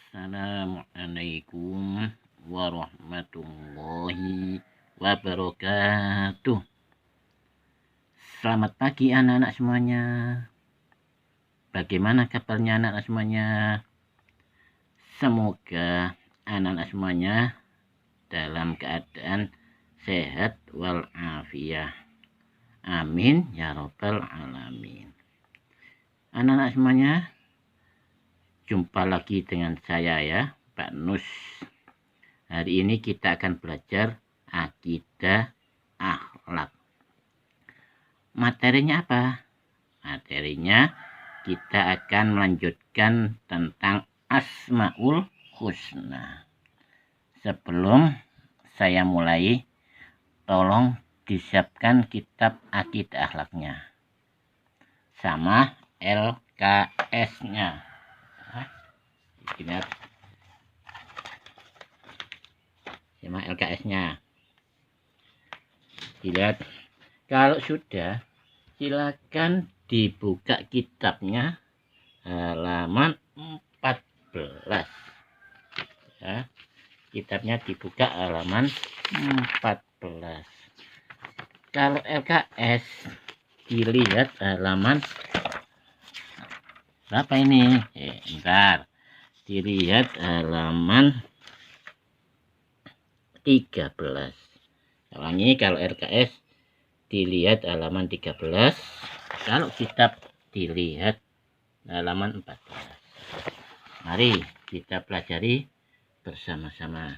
Assalamualaikum warahmatullahi wabarakatuh. Selamat pagi anak-anak semuanya. Bagaimana kabarnya anak-anak semuanya? Semoga anak-anak semuanya dalam keadaan sehat walafiat. Amin ya robbal alamin. Anak-anak semuanya, jumpa lagi dengan saya ya, Pak Nus. Hari ini kita akan belajar akidah akhlak. Materinya apa? Materinya kita akan melanjutkan tentang Asmaul Husna. Sebelum saya mulai, tolong disiapkan kitab akidah akhlaknya sama LKS-nya. Sama LKS-nya. Dilihat. Kalau sudah, silakan dibuka kitabnya halaman 14. Ya, kitabnya dibuka halaman 14. Kalau LKS dilihat halaman berapa ini? Bentar. Dilihat halaman 13. Ulangi, kalau RKS dilihat halaman 13, kalau kitab dilihat halaman 14. Mari kita pelajari bersama-sama.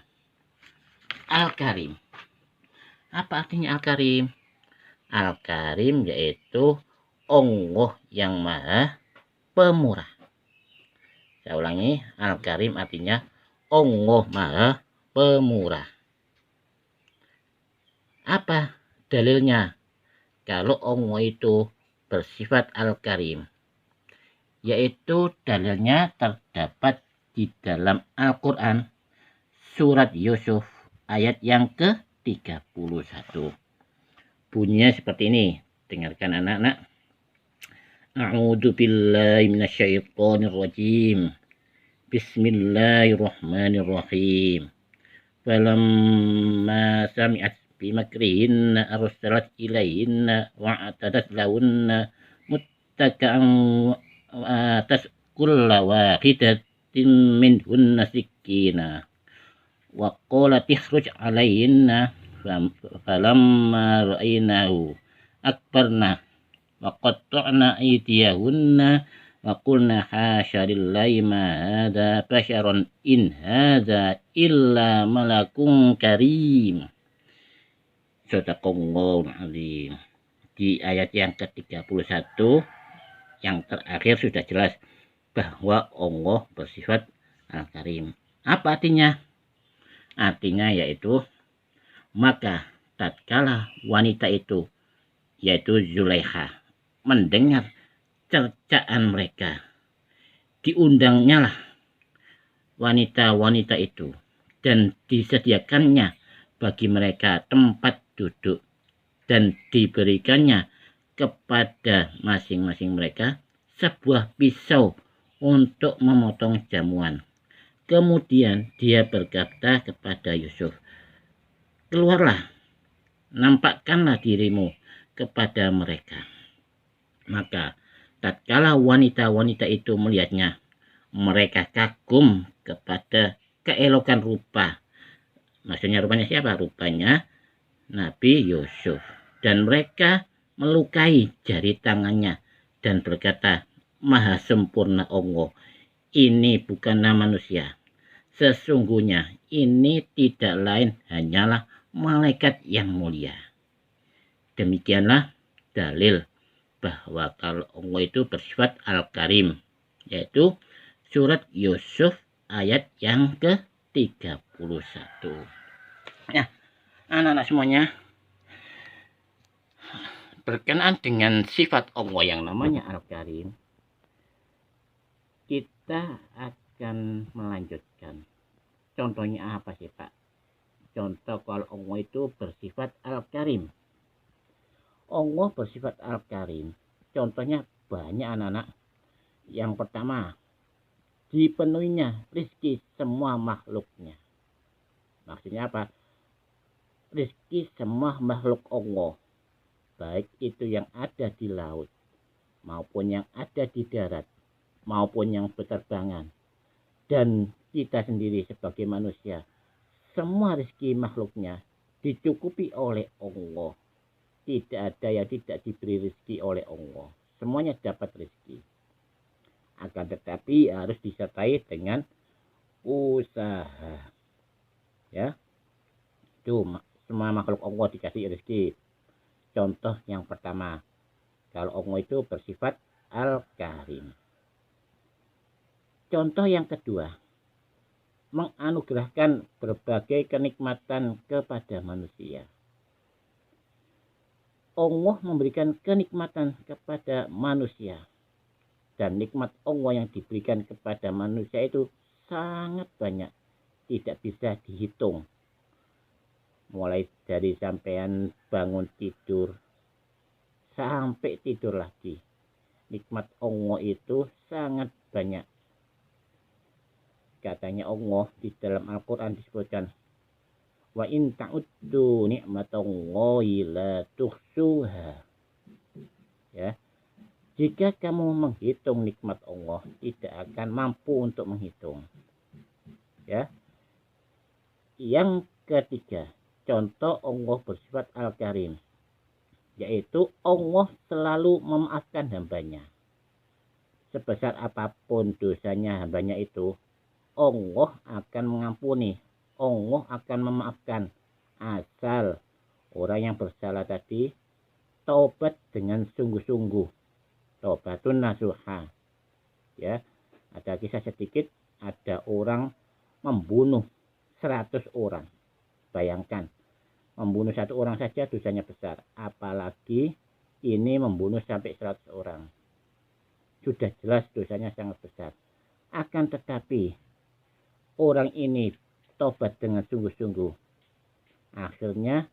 Al-Karim. Apa artinya Al-Karim? Al-Karim yaitu Allah yang Maha Pemurah. Saya ulangi, Al-Karim artinya Allah Maha Pemurah. Apa dalilnya kalau Allah itu bersifat Al-Karim? Yaitu dalilnya terdapat di dalam Al-Quran surat Yusuf ayat yang ke-31. Bunyinya seperti ini. Dengarkan anak-anak. A'udzu billahi minasyaitonir rajim. Bismillahirrahmanirrahim. Falamma sami'at bimakrihinna arsalat ilayhinna wa'atadat lahunna muttaka'an atas kulla wahidatin minhunna sikkina wa qalat ikhruj alayhinna falamma ra'aynahu akbarna wa qatta'na aydiyahunna wa qulna hasya lillahi ma hadza basyaran in hadza illa malakun karim. Sadaqallahul azim. Di ayat yang ke-31 yang terakhir sudah jelas bahwa Allah bersifat Al-Karim. Apa artinya? Artinya yaitu maka tatkala wanita itu yaitu Zulaikha mendengar cercaan mereka, diundangnya lah wanita-wanita itu dan disediakannya bagi mereka tempat duduk dan diberikannya kepada masing-masing mereka sebuah pisau untuk memotong jamuan. Kemudian dia berkata kepada Yusuf, keluarlah, nampakkanlah dirimu kepada mereka. Maka tatkala wanita-wanita itu melihatnya, mereka kagum kepada keelokan rupa. Maksudnya rupanya siapa? Rupanya Nabi Yusuf. Dan mereka melukai jari tangannya dan berkata, Maha sempurna Allah, ini bukanlah manusia. Sesungguhnya ini tidak lain hanyalah malaikat yang mulia. Demikianlah dalil bahwa kalau Allah itu bersifat Al-Karim, yaitu surat Yusuf ayat yang ke-31. Ya, anak-anak semuanya, berkenaan dengan sifat Allah yang namanya Al-Karim, kita akan melanjutkan. Contohnya apa sih Pak? Contoh kalau Allah itu bersifat Al-Karim. Allah bersifat Al-Karim. Contohnya banyak anak-anak. Yang pertama, dipenuhinya rizki semua makhluknya. Maksudnya apa? Rizki semua makhluk Allah, baik itu yang ada di laut maupun yang ada di darat maupun yang berterbangan, dan kita sendiri sebagai manusia, semua rezeki makhluknya dicukupi oleh Allah. Tidak ada yang tidak diberi rezeki oleh Allah, semuanya dapat rezeki. Akan tetapi harus disertai dengan usaha, ya. Itu semua makhluk Allah dikasih rezeki. Contoh yang pertama, kalau Allah itu bersifat Al-Karim. Contoh yang kedua, menganugerahkan berbagai kenikmatan kepada manusia. Allah memberikan kenikmatan kepada manusia, dan nikmat Allah yang diberikan kepada manusia itu sangat banyak, tidak bisa dihitung. Mulai dari sampean bangun tidur sampai tidur lagi, nikmat Allah itu sangat banyak. Katanya Allah di dalam Al-Quran disebutkan, wa in ta'uddu ni'matallahi la tuhsuha. Ya, jika kamu menghitung nikmat Allah, tidak akan mampu untuk menghitung. Ya. Yang ketiga, contoh Allah bersifat Al-Karim, yaitu Allah selalu memaafkan hambanya. Sebesar apapun dosanya hambanya itu, Allah akan mengampuni, Allah akan memaafkan, asal orang yang bersalah tadi taubat dengan sungguh-sungguh, taubatun nasuha. Ya, ada kisah sedikit, ada orang membunuh 100 orang. Bayangkan, membunuh 1 orang saja dosanya besar, apalagi ini membunuh sampai 100 orang. Sudah jelas dosanya sangat besar. Akan tetapi orang ini tobat dengan sungguh-sungguh, akhirnya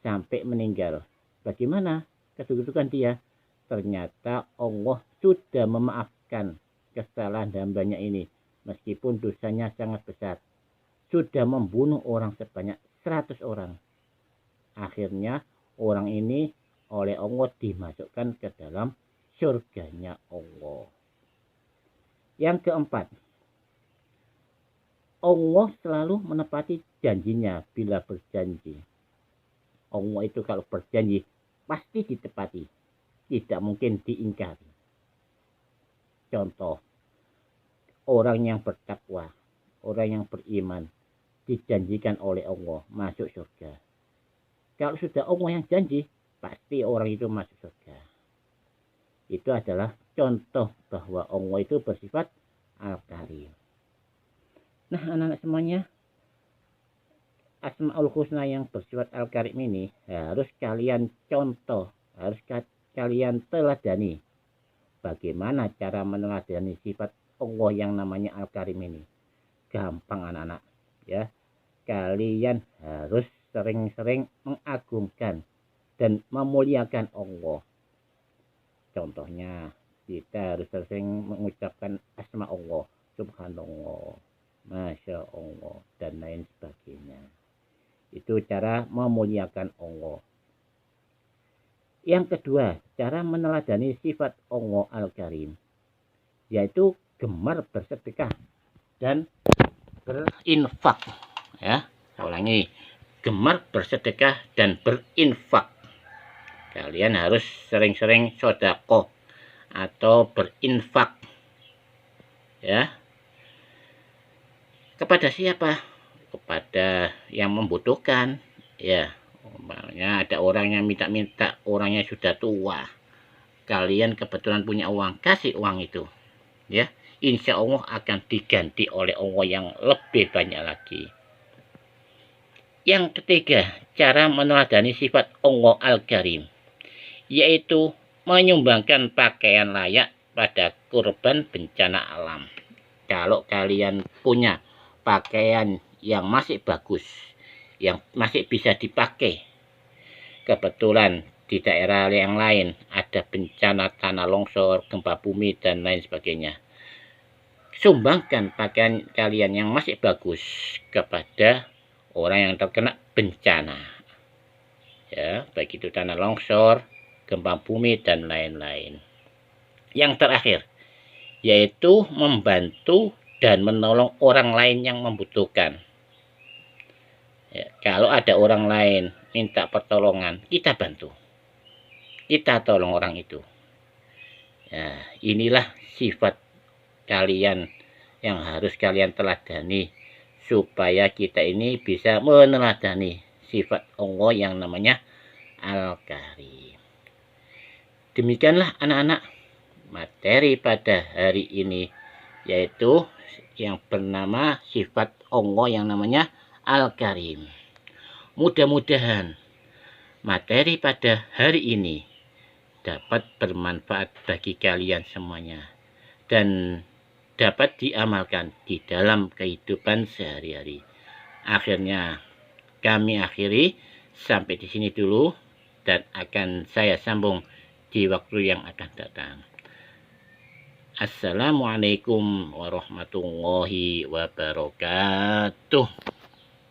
sampai meninggal. Bagaimana kedudukan dia? Ternyata Allah sudah memaafkan kesalahan hambanya ini, meskipun dosanya sangat besar. Sudah membunuh orang sebanyak 100 orang. Akhirnya orang ini oleh Allah dimasukkan ke dalam surganya Allah. Yang keempat, Allah selalu menepati janjinya bila berjanji. Allah itu kalau berjanji pasti ditepati, tidak mungkin diingkari. Contoh, orang yang bertakwa, orang yang beriman, dijanjikan oleh Allah masuk surga. Kalau sudah Allah yang janji, pasti orang itu masuk surga. Itu adalah contoh bahwa Allah itu bersifat Al-Karim. Nah, anak-anak semuanya, Asmaul Husna yang bersifat Al-Karim ini harus kalian contoh, harus kalian teladani. Bagaimana cara meneladani sifat Allah yang namanya Al-Karim ini? Gampang anak-anak, ya. Kalian harus sering-sering mengagungkan dan memuliakan Allah. Contohnya, kita harus sering mengucapkan asma Allah, subhanallah, masya Allah, dan lain sebagainya. Itu cara memuliakan Allah. Yang kedua, cara meneladani sifat Allah Al-Karim, yaitu gemar bersedekah dan berinfak. Ya, saya ulangi, gemar bersedekah dan berinfak. Kalian harus sering-sering sedekah atau berinfak. Ya. Kepada siapa? Kepada yang membutuhkan. Ya, umpamanya ada orang yang minta-minta, orangnya sudah tua. Kalian kebetulan punya uang, kasih uang itu. Ya, insya Allah akan diganti oleh Allah yang lebih banyak lagi. Yang ketiga, cara meneladani sifat Allah Al-Karim, yaitu menyumbangkan pakaian layak pada korban bencana alam. Kalau kalian punya pakaian yang masih bagus, yang masih bisa dipakai, kebetulan di daerah yang lain ada bencana tanah longsor, gempa bumi, dan lain sebagainya, sumbangkan pakaian kalian yang masih bagus kepada orang yang terkena bencana, ya, baik itu tanah longsor, gempa bumi, dan lain-lain. Yang terakhir, yaitu membantu dan menolong orang lain yang membutuhkan. Ya, kalau ada orang lain minta pertolongan, kita bantu, kita tolong orang itu. Ya, inilah sifat kalian yang harus kalian teladani, supaya kita ini bisa meneladani sifat Allah yang namanya Al-Karim. Demikianlah anak-anak materi pada hari ini, yaitu yang bernama sifat Allah yang namanya Al-Karim. Mudah-mudahan materi pada hari ini dapat bermanfaat bagi kalian semuanya dan dapat diamalkan di dalam kehidupan sehari-hari. Akhirnya kami akhiri sampai di sini dulu, dan akan saya sambung di waktu yang akan datang. Assalamualaikum warahmatullahi wabarakatuh.